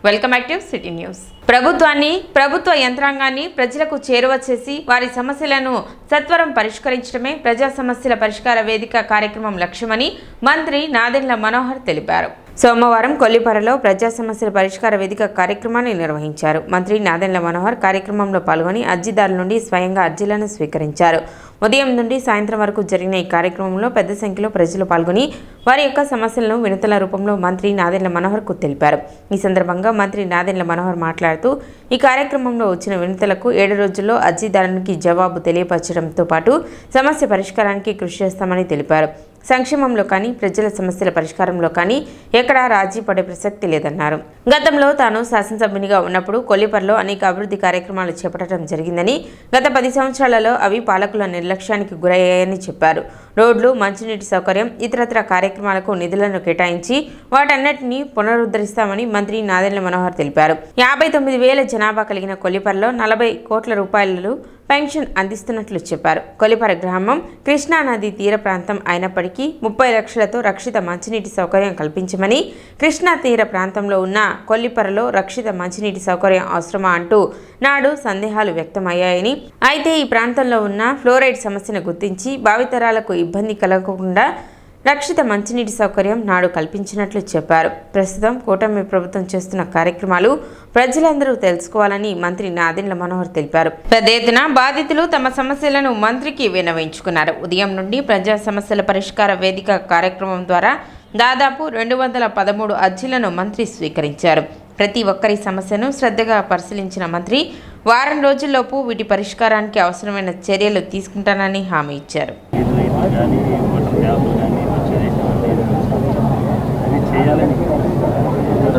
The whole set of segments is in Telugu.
Welcome active city news. ప్రభుత్వ యంత్రాంగాన్ని ప్రజలకు చేరువ చేసి వారి సమస్యలను సత్వరం పరిష్కరించడమే ప్రజా సమస్యల పరిష్కార వేదిక కార్యక్రమం లక్ష్యమని మంత్రి నాదెండ్ల మనోహర్ తెలిపారు. సోమవారం కొల్లిపరలో ప్రజా సమస్యల పరిష్కార వేదిక కార్యక్రమాన్ని నిర్వహించారు. మంత్రి నాదెండ్ల మనోహర్ కార్యక్రమంలో పాల్గొని అర్జీదారుల నుండి స్వయంగా అర్జీలను స్వీకరించారు. ఉదయం నుండి సాయంత్రం వరకు జరిగిన ఈ కార్యక్రమంలో పెద్ద సంఖ్యలో ప్రజలు పాల్గొని వారి యొక్క సమస్యలను వినతుల రూపంలో మంత్రి నాదెండ్ల మనోహర్కు తెలిపారు. ఈ సందర్భంగా మంత్రి నాదెండ్ల మనోహర్ మాట్లాడుతూ ఈ కార్యక్రమంలో వచ్చిన వినతులకు 7 రోజుల్లో అర్జీదారునికి జవాబు తెలియపరచడంతో పాటు సమస్య పరిష్కారానికి కృషి చేస్తామని తెలిపారు. సంక్షేమంలో కానీ ప్రజల సమస్యల పరిష్కారంలో కానీ ఎక్కడా రాజీ పడే ప్రసక్తి లేదన్నారు. గతంలో తాను శాసనసభ్యునిగా ఉన్నప్పుడు కొల్లిపరలో అనేక అభివృద్ధి కార్యక్రమాలు చేపట్టడం జరిగిందని, గత 10 సంవత్సరాలలో అవి పాలకుల నిర్లక్ష్యానికి గురయ్యాయని చెప్పారు. రోడ్లు, మంచినీటి సౌకర్యం, ఇతరత్ర కార్యక్రమాలకు నిధులను కేటాయించి వాటన్నిటినీ పునరుద్ధరిస్తామని మంత్రి నాదెండ్ల మనోహర్ తెలిపారు. 59,000 జనాభా కలిగిన కొల్లిపరలో 40 కోట్ల రూపాయలు పెన్షన్ అందిస్తున్నట్లు చెప్పారు. కొల్లిపర గ్రామం కృష్ణా నది తీర ప్రాంతం అయినప్పటికీ 30 లక్షలతో రక్షిత మంచినీటి సౌకర్యం కల్పించమని, కృష్ణా తీర ప్రాంతంలో ఉన్న కొల్లిపరలో రక్షిత మంచినీటి సౌకర్యం అవసరమా అంటూ నాడు సందేహాలు వ్యక్తమయ్యాయని, అయితే ఈ ప్రాంతంలో ఉన్న ఫ్లోరైడ్ సమస్యను గుర్తించి భావితరాలకు ఇబ్బంది కలగకుండా రక్షిత మంచినీటి సౌకర్యం నాడు కల్పించినట్లు చెప్పారు. ప్రస్తుతం కూటమి ప్రభుత్వం చేస్తున్న కార్యక్రమాలు ప్రజలందరూ తెలుసుకోవాలని మంత్రి నాదెండ్ల మనోహర్ తెలిపారు. పెద్ద ఎత్తున బాధితులు తమ సమస్యలను మంత్రికి విన్నవించుకున్నారు. ఉదయం నుండి ప్రజా సమస్యల పరిష్కార వేదిక కార్యక్రమం ద్వారా దాదాపు 213 అర్జీలను మంత్రి స్వీకరించారు. ప్రతి ఒక్కరి సమస్యను శ్రద్ధగా పరిశీలించిన మంత్రి వారం రోజుల్లోపు వీటి పరిష్కారానికి అవసరమైన చర్యలు తీసుకుంటానని హామీ ఇచ్చారు.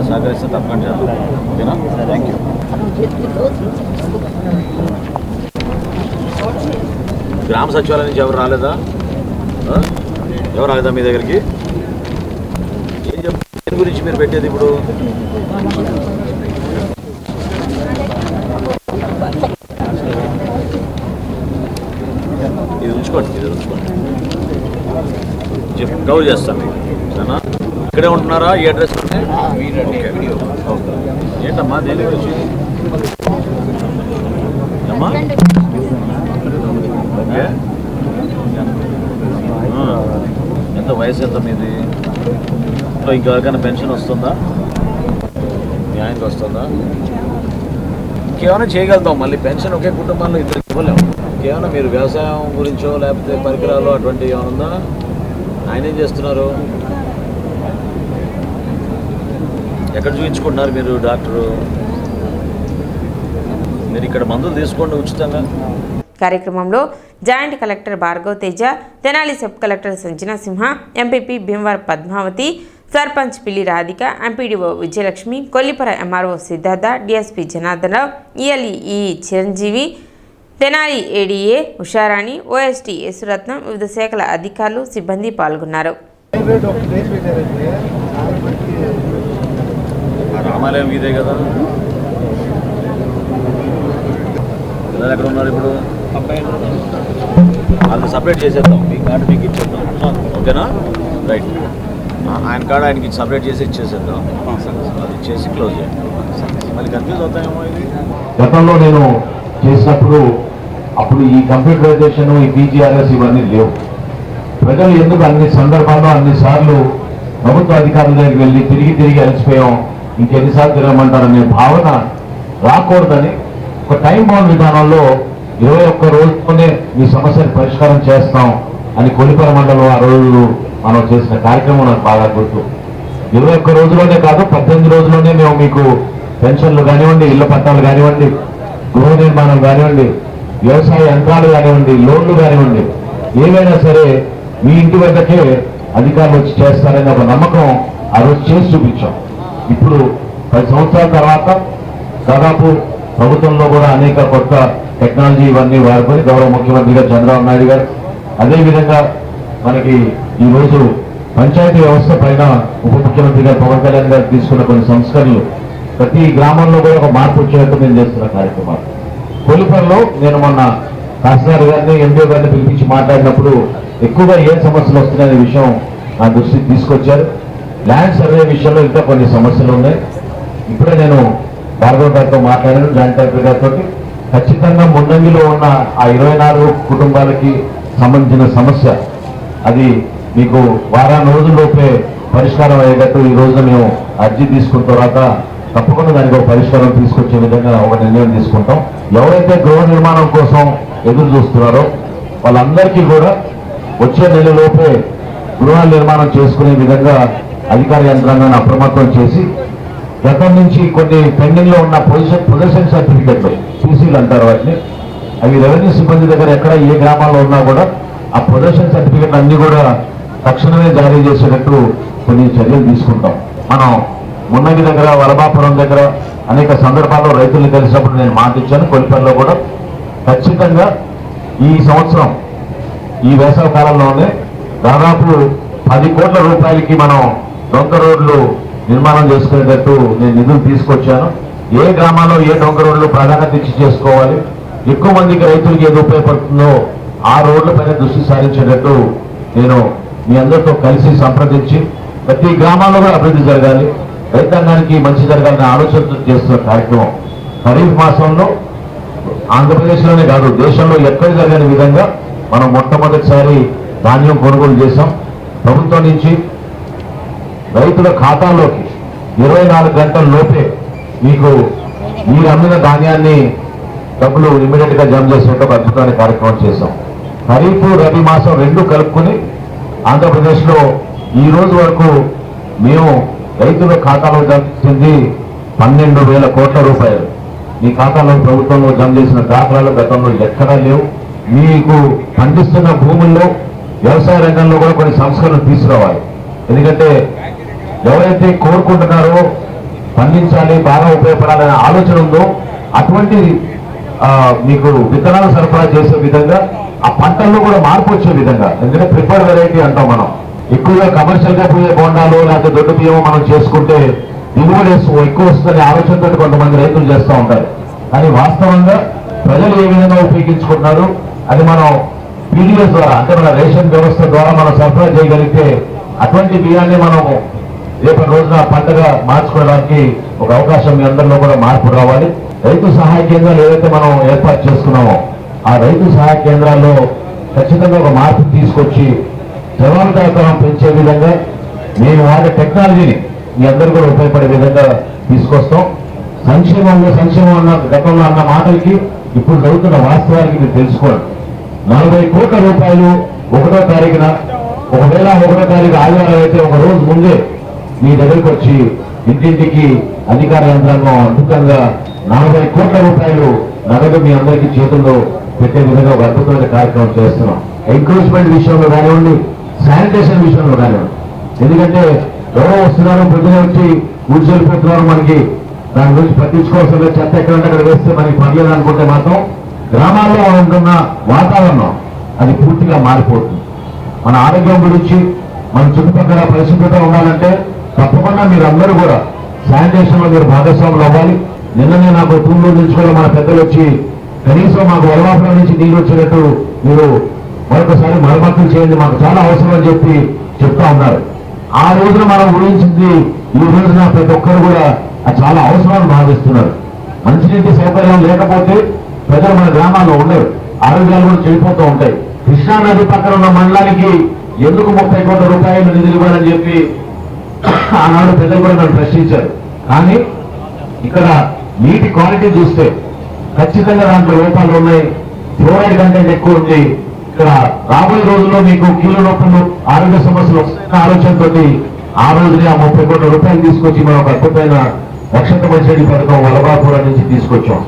సహకరిస్తే తప్పకుండా ఓకేనా? Thank you. గ్రామ సచివాలయం నుంచి ఎవరు రాలేదా మీ దగ్గరికి? ఏం చెప్తారు దేని గురించి మీరు పెట్టేది ఇప్పుడు? ఇది ఉంచుకోండి కవర్ చేస్తాను మీకు సరేనా? ఇక్కడే ఉంటున్నారా? ఈ అడ్రస్ ఏంటమ్మా దేని గురించి అమ్మా? ఓకే, ఎంత వయసు ఎంత మీది? ఇంకెవరికైనా పెన్షన్ వస్తుందా? మీ ఆయనకి వస్తుందా? ఇంకేమైనా చేయగలుగుతాం. మళ్ళీ పెన్షన్ ఒకే కుటుంబంలో ఇద్దరికి ఇవ్వలేము. ఇంకేమైనా మీరు వ్యవసాయం గురించో లేకపోతే పరికరాలు అటువంటివి ఏమైనా ఉందా? ఆయన ఏం చేస్తున్నారు? ఎక్కడ చూపించుకుంటున్నారు మీరు? డాక్టరు మీరు ఇక్కడ మందులు తీసుకోండి ఉచితంగా. కార్యక్రమంలో joint collector Bhargav Teja, Tenali sub collector Sanjana Simha, MPP Bhimavaram Padmavathi, sarpanch Pilli Radhika, MPDO Vijayalakshmi, Kollipara MRO Siddhartha, DSP Janardhanarao, ELE Chiranjeevi, Tenali ADA Usharani, OSD Yesuratnam, వివిధ శాఖల అధికారులు, సిబ్బంది పాల్గొన్నారు. రామాలయం ఇదే కదా? పిల్లలు ఎక్కడ ఉన్నారు ఇప్పుడు? వాళ్ళని సపరేట్ చేసేద్దాం. మీ కార్డు మీకు ఇచ్చేద్దాం ఓకేనా? రైట్. ఆయన కార్డు ఆయనకి సపరేట్ చేసి ఇచ్చేసేద్దాం. అది ఇచ్చేసి క్లోజ్ చేయండి. మళ్ళీ కన్ఫ్యూజ్ అవుతాయేమో. ఇది గతంలో నేను చేసినప్పుడు అప్పుడు ఈ కంప్యూటరైజేషన్, ఈ పీజీఆర్ఎస్ ఇవన్నీ లేవు. ప్రజలు ఎందుకు అన్ని సందర్భాల్లో అన్నిసార్లు ప్రభుత్వ అధికారుల దగ్గరికి వెళ్ళి తిరిగి అలసిపోయాం, ఇంకెన్నిసార్లు తిరగమంటారనే భావన రాకూడదని ఒక టైం బౌండ్ విధానంలో 21 రోజుల్లోనే మీ సమస్యను పరిష్కారం చేస్తాం అని కొల్లిపర మండలం ఆ రోజు మనం చేసిన కార్యక్రమం నాకు బాగా గుర్తు. 21 రోజుల్లోనే కాదు 18 రోజుల్లోనే మేము మీకు పెన్షన్లు కానివ్వండి, ఇళ్ల పట్టాలు కానివ్వండి, గృహ నిర్మాణం కానివ్వండి, వ్యవసాయ యంత్రాలు కానివ్వండి, లోన్లు కానివ్వండి, ఏవైనా సరే మీ ఇంటి వద్దకే అధికారులు వచ్చి చేస్తారని ఒక నమ్మకం ఆ రోజు చేసి చూపించాం. ఇప్పుడు 10 సంవత్సరాల తర్వాత దాదాపు ప్రభుత్వంలో కూడా అనేక కొత్త టెక్నాలజీ ఇవన్నీ వాడుకొని గౌరవ ముఖ్యమంత్రిగా చంద్రబాబు నాయుడు గారు, అదేవిధంగా మనకి ఈరోజు పంచాయతీ వ్యవస్థ పైన ఉప ముఖ్యమంత్రిగా పవన్ కళ్యాణ్ గారు తీసుకున్న కొన్ని సంస్కరణలు ప్రతి గ్రామంలో కూడా ఒక మార్పు వచ్చేట్టు నేను చేస్తున్న కార్యక్రమాలు. కొల్లిపరలో నేను మొన్న తహసీల్దార్ గారిని, ఎండిఓ గారిని పిలిపించి మాట్లాడినప్పుడు ఎక్కువగా ఏ సమస్యలు వస్తున్నాయనే విషయం నా దృష్టికి తీసుకొచ్చారు. ల్యాండ్ సర్వే విషయంలో ఇంకా కొన్ని సమస్యలు ఉన్నాయి. ఇప్పుడే నేను భార్గవ్ గారితో మాట్లాడాను, జాయింట్ కలెక్టర్ గారితో. ఖచ్చితంగా ముందంగిలో ఉన్న ఆ 24 కుటుంబాలకి సంబంధించిన సమస్య అది మీకు వారాన్ని రోజుల్లోపే పరిష్కారం అయ్యేటట్టు ఈ రోజున మేము అర్జీ తీసుకున్న తర్వాత తప్పకుండా దానికి ఒక పరిష్కారం తీసుకొచ్చే విధంగా ఒక నిర్ణయం తీసుకుంటాం. ఎవరైతే గృహ నిర్మాణం కోసం ఎదురు చూస్తున్నారో వాళ్ళందరికీ కూడా వచ్చే నెలలోపే గృహ నిర్మాణం చేసుకునే విధంగా అధికార యంత్రాంగాన్ని అప్రమత్తం చేసి గతం నుంచి కొన్ని పెండింగ్ లో ఉన్న పొజిషన్ సర్టిఫికెట్లు పీసీలు అంటారు వాటిని, అవి రెవెన్యూ సిబ్బంది దగ్గర ఎక్కడ ఏ గ్రామాల్లో ఉన్నా కూడా ఆ పొజిషన్ సర్టిఫికెట్లు అన్ని కూడా తక్షణమే జారీ చేసేటట్టు కొన్ని చర్యలు తీసుకుంటాం. మనం మున్నగి దగ్గర వలభాపురం దగ్గర అనేక సందర్భాల్లో రైతుల్ని కలిసినప్పుడు నేను మాట ఇచ్చాను. కొలిపల్లిలో కూడా ఖచ్చితంగా ఈ సంవత్సరం ఈ వేసవి కాలంలోనే దాదాపు 10 కోట్ల రూపాయలకి మనం డొంక రోడ్లు నిర్మాణం చేసుకునేటట్టు నేను నిధులు తీసుకొచ్చాను. ఏ గ్రామాల్లో ఏ డొంక రోడ్లు ప్రాధాన్యత ఇచ్చి చేసుకోవాలి, ఎక్కువ మందికి రైతులకి ఏది ఉపయోగపడుతుందో ఆ రోడ్ల పైన దృష్టి సారించేటట్టు నేను మీ అందరితో కలిసి సంప్రదించి ప్రతి గ్రామాల్లో కూడా అభివృద్ధి జరగాలి, రైతాంగానికి మంచి జరగాలని ఆలోచనతో చేస్తున్న కార్యక్రమం. ఖరీఫ్ మాసంలో ఆంధ్రప్రదేశ్లోనే కాదు దేశంలో ఎక్కడ జరగని విధంగా మనం మొట్టమొదటిసారి ధాన్యం కొనుగోలు చేశాం. ప్రభుత్వం నుంచి రైతుల ఖాతాల్లోకి 24 గంటల లోపే మీకు మీరు అమ్మిన ధాన్యాన్ని డబ్బులు ఇమీడియట్ గా జమ చేసేట్టు ఒక అద్భుతమైన కార్యక్రమం చేశాం. ఖరీఫ్ రబీ మాసం 2 కలుపుకొని ఆంధ్రప్రదేశ్లో ఈ రోజు వరకు మేము రైతుల ఖాతాలో జమ చేసింది 12,000 కోట్ల రూపాయలు. మీ ఖాతాలో ప్రభుత్వంలో జమ చేసిన దాఖలాలు గతంలో ఎక్కడా లేవు. మీకు పండిస్తున్న భూముల్లో వ్యవసాయ రంగంలో కూడా కొన్ని సంస్కరణలు తీసుకురావాలి. ఎందుకంటే ఎవరైతే కోరుకుంటున్నారో పండించాలి, బాగా ఉపయోగపడాలనే ఆలోచన ఉందో అటువంటి మీకు విత్తనాలు సరఫరా చేసే విధంగా ఆ పంటల్లో కూడా మార్పు వచ్చే విధంగా, ఎందుకంటే ప్రిఫర్డ్ వెరైటీ అంటాం మనం. ఎక్కువగా కమర్షియల్ గా పోయే బోండాలు లేకపోతే దొడ్డు బియ్యం మనం చేసుకుంటే దిగుబడి ఎక్కువ వస్తుందనే ఆలోచనతో కొంతమంది రైతులు చేస్తూ ఉంటారు. కానీ వాస్తవంగా ప్రజలు ఏ విధంగా ఉపయోగించుకుంటున్నారు అది మనం పీడీఎస్ ద్వారా అంటే మన రేషన్ వ్యవస్థ ద్వారా మనం సరఫరా చేయగలిగితే అటువంటి బియ్యాన్ని మనం రేపటి రోజున పంటగా మార్చుకోవడానికి ఒక అవకాశం మీ అందరిలో కూడా మార్పు రావాలి. రైతు సహాయ కేంద్రాలు ఏవైతే మనం ఏర్పాటు చేసుకున్నామో ఆ రైతు సహాయ కేంద్రాల్లో ఖచ్చితంగా ఒక మార్పు తీసుకొచ్చి జవాబుదారీతనం పెంచే విధంగా మేము వాడే టెక్నాలజీని మీ అందరూ కూడా ఉపయోగపడే విధంగా తీసుకొస్తాం. సంక్షేమం అన్న గతంలో అన్న మాటలకి ఇప్పుడు జరుగుతున్న వాస్తవానికి మీరు తెలుసుకోండి. 40 కోట్ల రూపాయలు 1వ తారీఖున, ఒకవేళ 1వ తారీఖు ఆదివారం అయితే ఒక రోజు ముందే మీ దగ్గరికి వచ్చి ఇంటింటికి అధికార యంత్రాంగం అద్భుతంగా 40 కోట్ల రూపాయలు నగదు మీ అందరికీ చేతుల్లో పెట్టే విధంగా ఒక అద్భుతమైన కార్యక్రమం చేస్తున్నాం. ఎంకరేజ్మెంట్ విషయంలో కానివ్వండి, శానిటేషన్ విషయంలో కానివ్వండి. ఎందుకంటే ఎవరో వస్తున్నారు పొద్దునే వచ్చి ఊడ్చి వెళ్ళిపోతున్నారు, మనకి దాని గురించి పట్టించుకోవాల్సిన చెత్త ఎక్కడంటే అక్కడ వేస్తే మనకి పర్లేదు అనుకుంటే మాత్రం గ్రామాల్లో ఉంటున్న వాతావరణం అది పూర్తిగా మారిపోతుంది. మన ఆరోగ్యం గురించి మన చుట్టుపక్కల పరిశుభ్రత ఉండాలంటే తప్పకుండా మీరు అందరూ కూడా శానిటేషన్ లో మీరు భాగస్వాములు అవ్వాలి. నిన్ననే నాకు టూర్లు నుంచి కూడా మన పెద్దలు వచ్చి కనీసం మాకు వలవాపురం నుంచి నీళ్ళు వచ్చేటట్టు మీరు మరొకసారి మరమ్మతులు చేయండి, మాకు చాలా అవసరం అని చెప్పి చెప్తా ఉన్నారు. ఆ రోజున మనం ఊహించింది ఈ రోజున ప్రతి ఒక్కరు కూడా అది చాలా అవసరాన్ని భావిస్తున్నారు. మంచినీటి సౌకర్యం లేకపోతే ప్రజలు మన గ్రామాల్లో ఉండరు, ఆరోగ్యాలు కూడా చెడిపోతూ ఉంటాయి. కృష్ణా నది పక్కన ఉన్న మండలానికి ఎందుకు 30 కోట్ల రూపాయలు నిధులు ఇవ్వాలని చెప్పి ఆనాడు ప్రజలు కూడా నన్ను ప్రశ్నించారు. కానీ ఇక్కడ నీటి క్వాలిటీ చూస్తే ఖచ్చితంగా దాంట్లో లోపాలు ఉన్నాయి, ఫ్లోరైడ్ కంటెంట్ ఎక్కువ ఉంది. ఇక్కడ రాబోయే రోజుల్లో మీకు కీళ్ళ నొప్పులు, ఆరోగ్య సమస్యలు వస్తున్న ఆలోచనతో ఆ రోజునే ఆ 30 కోట్ల రూపాయలు తీసుకొచ్చి మనం ఒక అద్భుతమైన రక్షక మంచినీటి పథకం వలభాపురం నుంచి తీసుకొచ్చాం.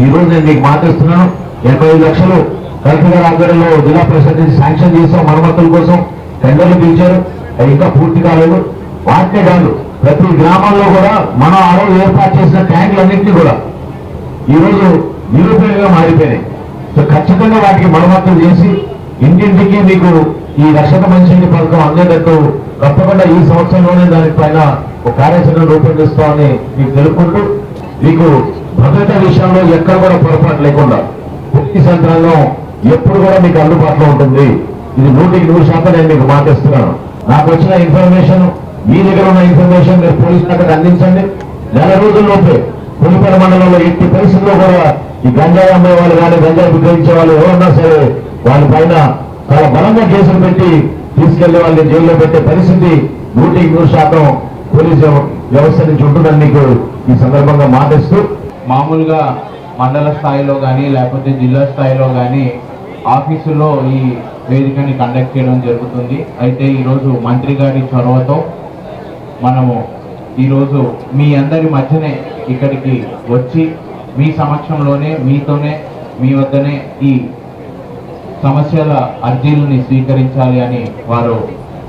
ఈ రోజు నేను మీకు మాటిస్తున్నాను, 85 లక్షలు కలెక్టర్ గారి ఆధ్వర్యంలో జిల్లా పరిషత్ నుంచి శాంక్షన్ చేసాం. మరమ్మతుల కోసం టెండర్లు పిలిచారు, అవి ఇంకా పూర్తి కాలేదు. వాటినే కాదు ప్రతి గ్రామాల్లో కూడా మనం ఆ రోజు ఏర్పాటు చేసిన ట్యాంకులన్నింటినీ కూడా ఈ రోజు నిరుపయోగంగా మారిపోయినాయి. సో ఖచ్చితంగా వాటికి మరమ్మతులు చేసి ఇంటింటికి మీకు ఈ రక్షక మంచినీటి పథకం అందేటట్టు తప్పకుండా ఈ సంవత్సరంలోనే దానిపైన ఒక కార్యాచరణ రూపొందిస్తామని మీకు తెలుపుకుంటూ, మీకు భద్రత విషయంలో ఎక్కడ కూడా పొరపాటు లేకుండా పోలీస్ యంత్రాంగం ఎప్పుడు కూడా మీకు అందుబాటులో ఉంటుంది. ఇది 100% నేను మీకు మాటిస్తున్నాను. నాకు వచ్చిన ఇన్ఫర్మేషన్, మీ దగ్గర ఉన్న ఇన్ఫర్మేషన్ మీరు పోలీస్ శాఖకు అందించండి. నెల రోజుల్లోపే పులిపేర మండలంలో ఎట్టి పరిస్థితుల్లో కూడా ఈ గంజాయి అమ్మే వాళ్ళు కానీ గంజాయి విక్రయించే వాళ్ళు ఎవరున్నా సరే వాళ్ళ పైన చాలా బలంగా కేసులు పెట్టి తీసుకెళ్లే వాళ్ళని జైల్లో పెట్టే పరిస్థితి 100% పోలీసు వ్యవస్థ నుంచి ఉంటుందని మీకు ఈ సందర్భంగా మాటిస్తూ, మామూలుగా మండల స్థాయిలో కానీ లేకపోతే జిల్లా స్థాయిలో కానీ ఆఫీసుల్లో ఈ వేదికని కండక్ట్ చేయడం జరుగుతుంది. అయితే ఈరోజు మంత్రి గారి చొరవతో మనము ఈరోజు మీ అందరి మధ్యనే ఇక్కడికి వచ్చి మీ సమక్షంలోనే మీతోనే మీ వద్దనే ఈ సమస్యల అర్జీలని స్వీకరించాలి అని వారు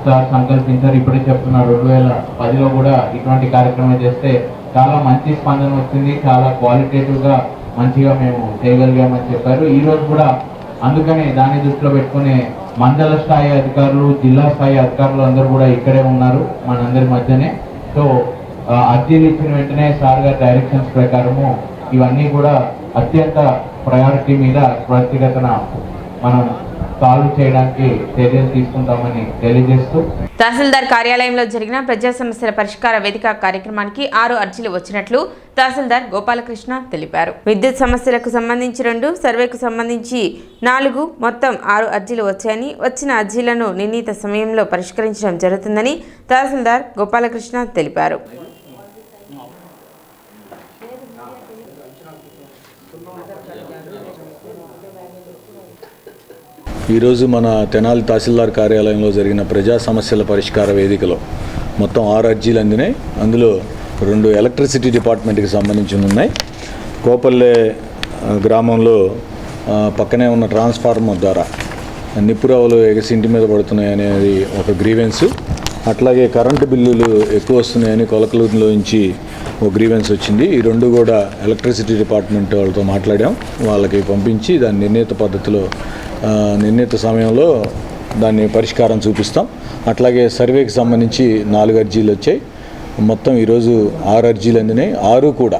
సార్ సంకల్పించారు. ఇప్పుడే చెప్తున్నారు 2010లో కూడా ఇటువంటి కార్యక్రమం చేస్తే చాలా మంచి స్పందన వచ్చింది, చాలా క్వాలిటేటివ్గా మంచిగా మేము చేయగలిగామని చెప్పారు. ఈరోజు కూడా అందుకనే దాన్ని దృష్టిలో పెట్టుకునే మండల స్థాయి అధికారులు జిల్లా స్థాయి అధికారులు అందరూ కూడా ఇక్కడే ఉన్నారు మనందరి మధ్యనే. సో అర్జీలు ఇచ్చిన వెంటనే సార్ గారి డైరెక్షన్స్ ప్రకారము ఇవన్నీ కూడా అత్యంత ప్రయారిటీ మీద వ్యక్తిగతన మనం సాల్వ్ చేయడానికి చర్యలు తీసుకుంటామని తెలియజేస్తూ, తహసీల్దార్ కార్యాలయంలో జరిగిన ప్రజా సమస్యల పరిష్కార వేదిక కార్యక్రమానికి 6 అర్జీలు వచ్చినట్లు తహసీల్దార్ గోపాలకృష్ణ తెలిపారు. విద్యుత్ సమస్యలకు సంబంధించి 2, సర్వేకు సంబంధించి 4, మొత్తం 6 అర్జీలు వచ్చాయని, వచ్చిన అర్జీలను నిర్ణీత సమయంలో పరిష్కరించడం జరుగుతుందని తహసీల్దార్ గోపాలకృష్ణ తెలిపారు. ఈరోజు మన తెనాలి తహసీల్దార్ కార్యాలయంలో జరిగిన ప్రజా సమస్యల పరిష్కార వేదికలో మొత్తం 6 అర్జీలు అందినాయి. అందులో 2 ఎలక్ట్రిసిటీ డిపార్ట్మెంట్కి సంబంధించి ఉన్నాయి. కోపల్లె గ్రామంలో పక్కనే ఉన్న ట్రాన్స్ఫార్మర్ ద్వారా నిప్పురవ్వలు ఎగసి ఇంటి మీద పడుతున్నాయి అనేది ఒక గ్రీవెన్స్. అట్లాగే కరెంటు బిల్లులు ఎక్కువ వస్తున్నాయని కొలకలూరులో నుంచి ఒక గ్రీవెన్స్ వచ్చింది. ఈ 2 కూడా ఎలక్ట్రిసిటీ డిపార్ట్మెంట్ వాళ్ళతో మాట్లాడాం, వాళ్ళకి పంపించి దాని నిర్ణీత పద్ధతిలో నిర్ణీత సమయంలో దాన్ని పరిష్కారం చూపిస్తాం. అట్లాగే సర్వేకి సంబంధించి 4 అర్జీలు వచ్చాయి. మొత్తం ఈరోజు 6 అర్జీలు అందినాయి. 6 కూడా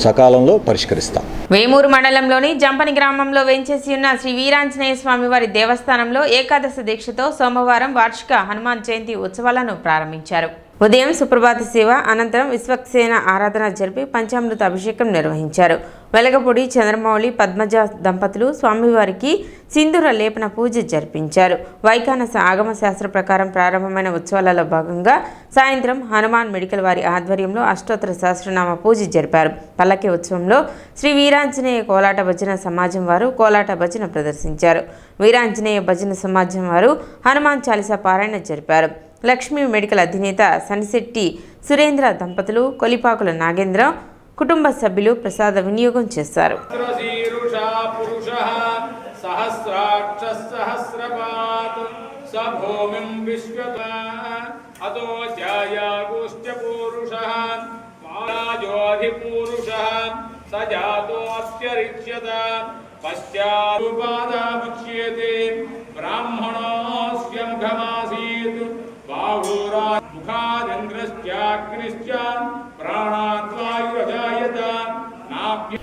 సకాలంలో పరిష్కరిస్తాం. వేమూరు మండలంలోని జంపని గ్రామంలో వేంచేసి ఉన్న శ్రీ వీరాంజనేయ స్వామివారి దేవస్థానంలో ఏకాదశి దీక్షతో సోమవారం వార్షిక హనుమాన్ జయంతి ఉత్సవాలను ప్రారంభించారు. ఉదయం సుప్రభాత సేవ అనంతరం విశ్వక్సేన ఆరాధన జరిపి పంచామృత అభిషేకం నిర్వహించారు. వెలగపూడి చంద్రమౌళి పద్మజ దంపతులు స్వామివారికి సింధూర లేపన పూజ జరిపించారు. వైఖానస ఆగమ శాస్త్ర ప్రకారం ప్రారంభమైన ఉత్సవాలలో భాగంగా సాయంత్రం హనుమాన్ మెడికల్ వారి ఆధ్వర్యంలో అష్టోత్తర సహస్రనామ పూజ జరిపారు. పల్లకి ఉత్సవంలో శ్రీ వీరాంజనేయ కోలాట భజన సమాజం వారు కోలాట భజన ప్రదర్శించారు. వీరాంజనేయ భజన సమాజం వారు హనుమాన్ చాలీసా పారాయణ జరిపారు. లక్ష్మీ మెడికల్ అధినేత సనిశెట్టి సురేంద్ర దంపతులు కొలిపాకుల నాగేంద్ర కుటుంబ సభ్యులు ప్రసాద వినియోగం చేశారు.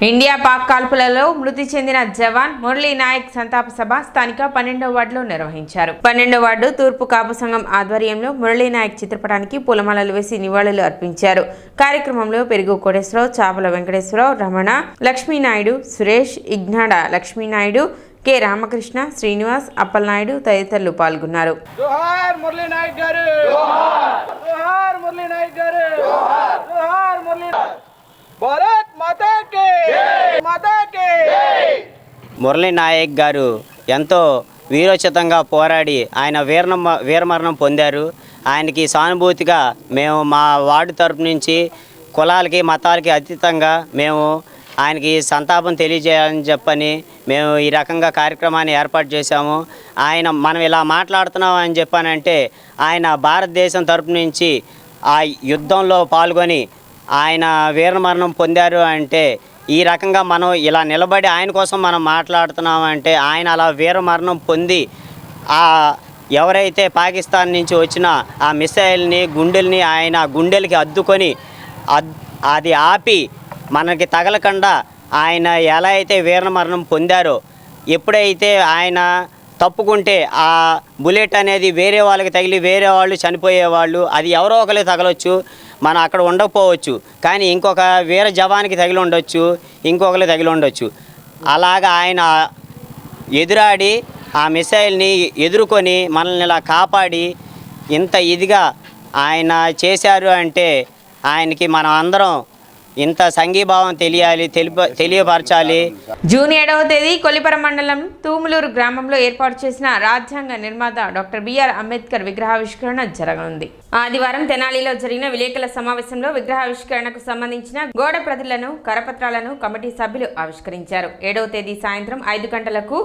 ఇండియా పాక్ కాల్పులలో మృతి చెందిన జవాన్ మురళీ నాయక్ సంతాప సభ స్థానిక 12వ వార్డులో నిర్వహించారు. 12వ వార్డు తూర్పు కాపు సంఘం ఆధ్వర్యంలో మురళీ నాయక్ చిత్రపటానికి పూలమాలలు వేసి నివాళులు అర్పించారు. కార్యక్రమంలో పెరుగు కోటేశ్వరరావు, చాపల వెంకటేశ్వరరావు, రమణ, లక్ష్మీనాయుడు, సురేష్, ఇగ్నాడ లక్ష్మీనాయుడు, కె రామకృష్ణ, శ్రీనివాస్, అప్పలనాయుడు తదితరులు పాల్గొన్నారు. మురళీ నాయక్ గారు ఎంతో వీరోచితంగా పోరాడి ఆయన వీరమరణం పొందారు. ఆయనకి సానుభూతిగా మేము మా వార్డు తరపు నుంచి కులాలకి మతాలకి అతీతంగా మేము ఆయనకి సంతాపం తెలియజేయాలని చెప్పని మేము ఈ రకంగా కార్యక్రమాన్ని ఏర్పాటు చేశాము. మనం ఇలా మాట్లాడుతున్నాం అని చెప్పానంటే ఆయన భారతదేశం తరపు నుంచి ఆ యుద్ధంలో పాల్గొని ఆయన వీరమరణం పొందారు అంటే ఈ రకంగా మనం ఇలా నిలబడి ఆయన కోసం మనం మాట్లాడుతున్నామంటే ఆయన అలా వీరమరణం పొంది ఎవరైతే పాకిస్తాన్ నుంచి వచ్చిన ఆ మిసైల్ని గుండెల్ని ఆయన గుండెలకి అద్దుకొని అది ఆపి మనకి తగలకుండా ఆయన ఎలా అయితే వీరమరణం పొందారో, ఎప్పుడైతే ఆయన తప్పుకుంటే ఆ బుల్లెట్ అనేది వేరే వాళ్ళకి తగిలి వేరే వాళ్ళు చనిపోయేవాళ్ళు, అది ఎవరో ఒకరికి తగలొచ్చు, మనం అక్కడ ఉండకపోవచ్చు, కానీ ఇంకొక వేరే జవానికి తగిలి ఉండొచ్చు, ఇంకొకరికి తగిలి ఉండొచ్చు. అలాగా ఆయన ఎదురాడి ఆ మిసైల్ని ఎదుర్కొని మనల్ని ఇలా కాపాడి ఇంత ఇదిగా ఆయన చేశారు అంటే ఆయనకి మనం అందరం ఇంత సంఘీభావం తెలియపరచాలి. జూన్ 7వ తేదీ కొల్లిపర మండలం తూములూరు గ్రామంలో ఏర్పాటు చేసిన రాజ్యాంగ నిర్మాత డాక్టర్ బిఆర్ అంబేద్కర్ విగ్రహావిష్కరణ జరగనుంది. ఆదివారం తెనాలిలో జరిగిన విలేకరుల సమావేశంలో విగ్రహావిష్కరణకు సంబంధించిన గోడ ప్రతులను, కరపత్రాలను కమిటీ సభ్యులు ఆవిష్కరించారు. 7వ తేదీ సాయంత్రం 5 గంటలకు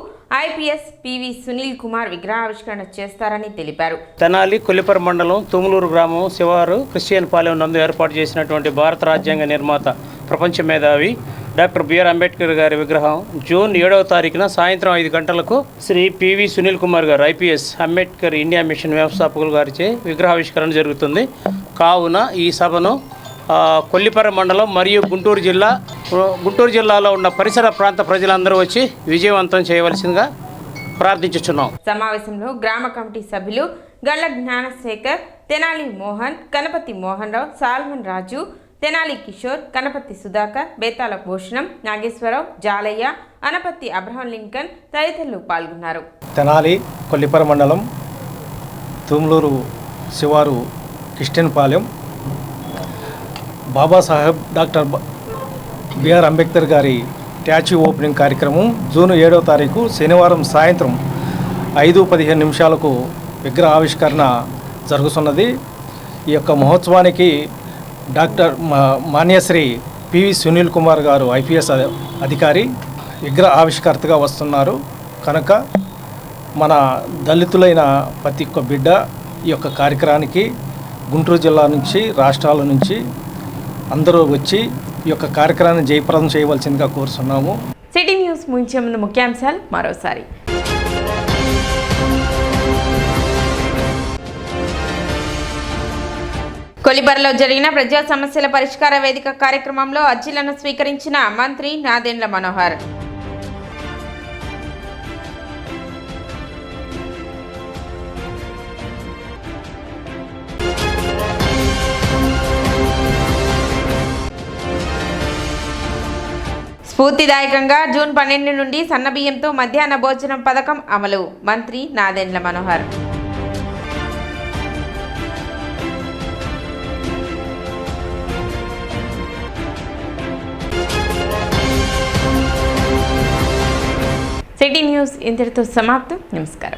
ఐపీఎస్ పివి సునీల్ కుమార్ విగ్రహావిష్కరణ చేస్తారని తెలిపారు. తెనాలి కొల్లిపర మండలం తుములూరు గ్రామం శివారు క్రిస్టియన్ పాలెం నందు ఏర్పాటు చేసినటువంటి భారత రాజ్యాంగ నిర్మాత ప్రపంచ మేధావి డాక్టర్ బిఆర్ అంబేద్కర్ గారి విగ్రహం జూన్ 7వ తారీఖున సాయంత్రం 5 గంటలకు శ్రీ పివి సునీల్ కుమార్ గారు ఐపీఎస్ అంబేద్కర్ ఇండియా మిషన్ వ్యవస్థాపకులు గారిచే విగ్రహావిష్కరణ జరుగుతుంది. కావున ఈ సభను కొల్లిపర మండలం మరియు గుంటూరు జిల్లాలో ఉన్న పరిసర ప్రాంత ప్రజలందరూ వచ్చి విజయవంతం చేయవలసిందిగా ప్రార్థించుచున్నాం. సమావేశంలో గ్రామ కమిటీ సభ్యులు Galla Gnanasekhar, Tenali Mohan, Kanapathi Mohan Rao, Solomon Raju, Tenali Kishore, Kanapathi Sudhakar, Betala Bhushanam, Nageswara Rao, Jalaiah, Anapathi Abraham Lincoln తదితరులు పాల్గొన్నారు. తెనాలి కొల్లిపర మండలం తుములూరు శివారు Christian Palem Babasaheb doctor BR Ambedkar గారి స్టాచ్యూ ఓపెనింగ్ కార్యక్రమం జూన్ 7వ తారీఖు శనివారం సాయంత్రం 5:15 నిమిషాలకు విగ్రహ ఆవిష్కరణ జరుగుతున్నది. ఈ యొక్క మహోత్సవానికి డాక్టర్ మాన్యశ్రీ పివి సునీల్ కుమార్ గారు ఐపీఎస్ అధికారి విగ్రహ ఆవిష్కర్తగా వస్తున్నారు. కనుక మన దళితులైన ప్రతి ఒక్క బిడ్డ ఈ యొక్క కార్యక్రమానికి గుంటూరు జిల్లా నుంచి, రాష్ట్రాల నుంచి అందరూ వచ్చి ఈ యొక్క కార్యక్రమాన్ని జయప్రదం చేయవలసిందిగా కోరుతున్నాము. సిటీ న్యూస్ ముగించే ముందు ముఖ్యాంశాలు మరోసారి. కొల్లిపరలో జరిగిన ప్రజా సమస్యల పరిష్కార వేదిక కార్యక్రమంలో అర్జీలను స్వీకరించిన మంత్రి నాదెండ్ల మనోహర్. స్ఫూర్తిదాయకంగా జూన్ 12 నుండి సన్నబియ్యంతో మధ్యాహ్న భోజనం పథకం అమలు, మంత్రి నాదెండ్ల మనోహర్. సిటీ న్యూస్ ఇంతటితో సమాప్తం. నమస్కారం.